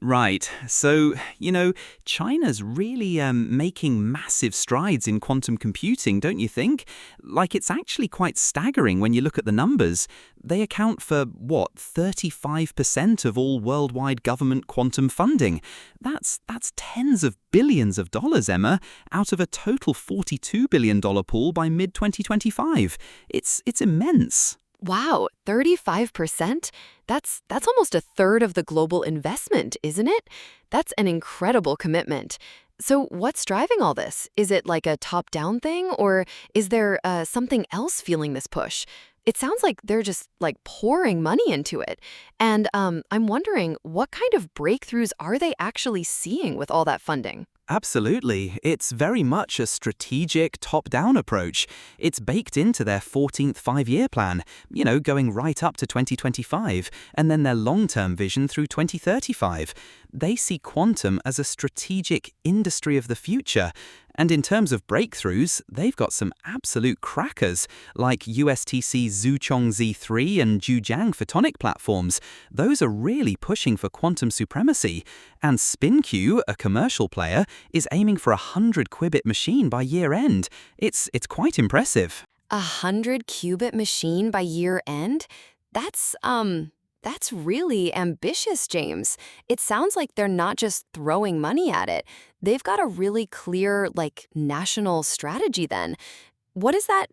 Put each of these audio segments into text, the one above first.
Right. So, China's really making massive strides in quantum computing, don't you think? Like, it's actually quite staggering when you look at the numbers. They account for, what, 35% of all worldwide government quantum funding. That's tens of billions of dollars, Emma, out of a total $42 billion pool by mid-2025. It's immense. Wow, 35%? That's almost a third of the global investment, isn't it? That's an incredible commitment. So what's driving all this? Is it like a top-down thing, or is there something else fueling this push? It sounds like they're just like pouring money into it. And I'm wondering, what kind of breakthroughs are they actually seeing with all that funding? Absolutely. It's very much a strategic, top-down approach. It's baked into their 14th five-year plan, going right up to 2025, and then their long-term vision through 2035. They see quantum as a strategic industry of the future. And in terms of breakthroughs, they've got some absolute crackers, like USTC Zhuchong Z3 and Zhujiang photonic platforms. Those are really pushing for quantum supremacy. And SpinQ, a commercial player, is aiming for a 100-qubit machine by year end. It's quite impressive. 100-qubit machine by year end? That's really ambitious, James. It sounds like they're not just throwing money at it. They've got a really clear, like, national strategy then. What does that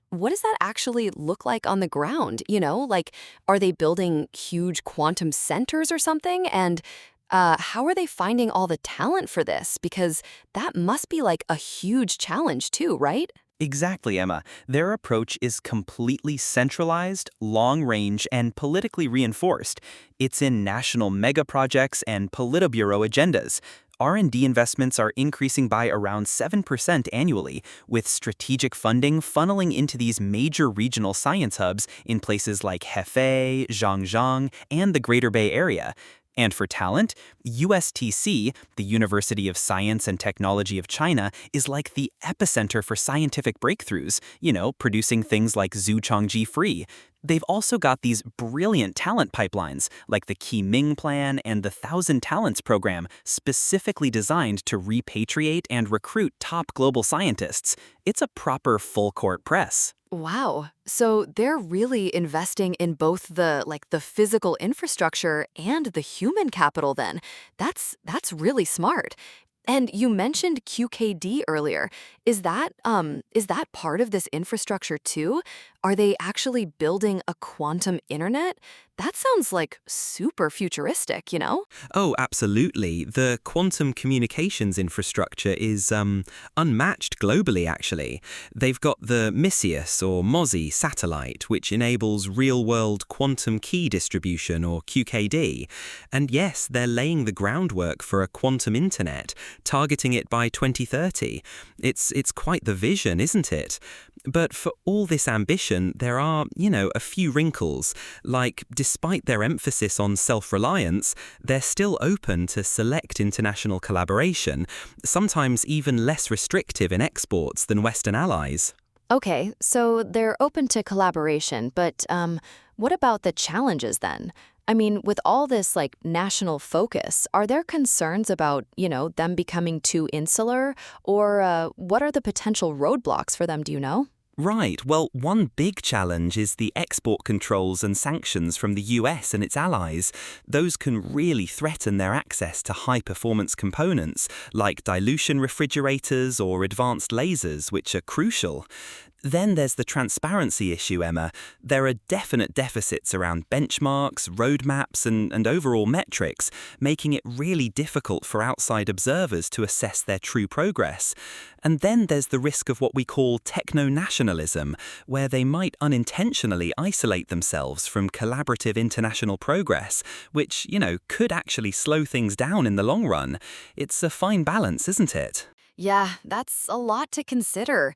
actually look like on the ground? Like, are they building huge quantum centers or something? And how are they finding all the talent for this? Because that must be like a huge challenge too, right? Exactly, Emma. Their approach is completely centralized, long-range, and politically reinforced. It's in national mega-projects and politburo agendas. R&D investments are increasing by around 7% annually, with strategic funding funneling into these major regional science hubs in places like Hefei, Zhangjiang, and the Greater Bay Area. And for talent, USTC, the University of Science and Technology of China, is like the epicenter for scientific breakthroughs, producing things like Zhuchangji Free. They've also got these brilliant talent pipelines, like the Qiming Plan and the Thousand Talents program, specifically designed to repatriate and recruit top global scientists. It's a proper full-court press. Wow. So they're really investing in both the physical infrastructure and the human capital then. That's really smart. And you mentioned QKD earlier. Is that part of this infrastructure too? Are they actually building a quantum internet? That sounds like super futuristic? Oh, absolutely. The quantum communications infrastructure is unmatched globally, actually. They've got the MISIUS or MOSI satellite, which enables real-world quantum key distribution, or QKD. And yes, they're laying the groundwork for a quantum internet, targeting it by 2030. It's quite the vision, isn't it? But for all this ambition, there are, a few wrinkles. Like, despite their emphasis on self-reliance, they're still open to select international collaboration, sometimes even less restrictive in exports than Western allies. Okay, so they're open to collaboration, but what about the challenges then? I mean, with all this like national focus, are there concerns about, them becoming too insular? Or what are the potential roadblocks for them, do you know? Right, well, one big challenge is the export controls and sanctions from the US and its allies. Those can really threaten their access to high-performance components, like dilution refrigerators or advanced lasers, which are crucial. Then there's the transparency issue, Emma. There are definite deficits around benchmarks, roadmaps, and overall metrics, making it really difficult for outside observers to assess their true progress. And then there's the risk of what we call technonationalism, where they might unintentionally isolate themselves from collaborative international progress, which, could actually slow things down in the long run. It's a fine balance, isn't it? Yeah, that's a lot to consider.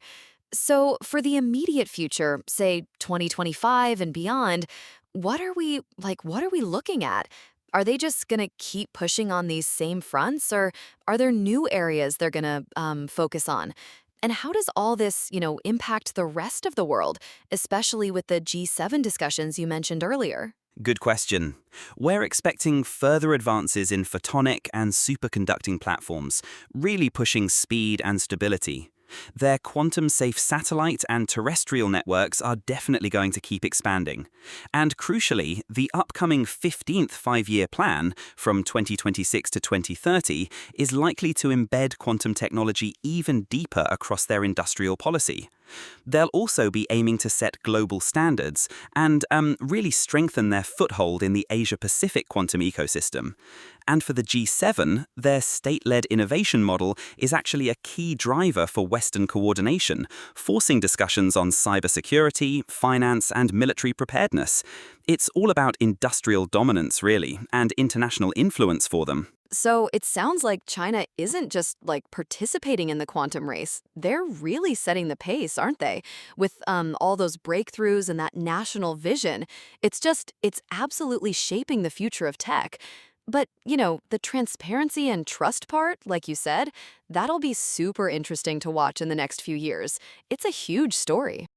So, for the immediate future, say 2025 and beyond, what are we looking at? Are they just going to keep pushing on these same fronts, or are there new areas they're going to focus on? And how does all this, impact the rest of the world, especially with the G7 discussions you mentioned earlier? Good question. We're expecting further advances in photonic and superconducting platforms, really pushing speed and stability. Their quantum-safe satellite and terrestrial networks are definitely going to keep expanding. And crucially, the upcoming 15th five-year plan, from 2026 to 2030, is likely to embed quantum technology even deeper across their industrial policy. They'll also be aiming to set global standards and really strengthen their foothold in the Asia-Pacific quantum ecosystem. And for the G7, their state-led innovation model is actually a key driver for Western coordination, forcing discussions on cybersecurity, finance, and military preparedness. It's all about industrial dominance, really, and international influence for them. So it sounds like China isn't just like participating in the quantum race. They're really setting the pace, aren't they? With all those breakthroughs and that national vision. It's absolutely shaping the future of tech. But, the transparency and trust part, like you said, that'll be super interesting to watch in the next few years. It's a huge story.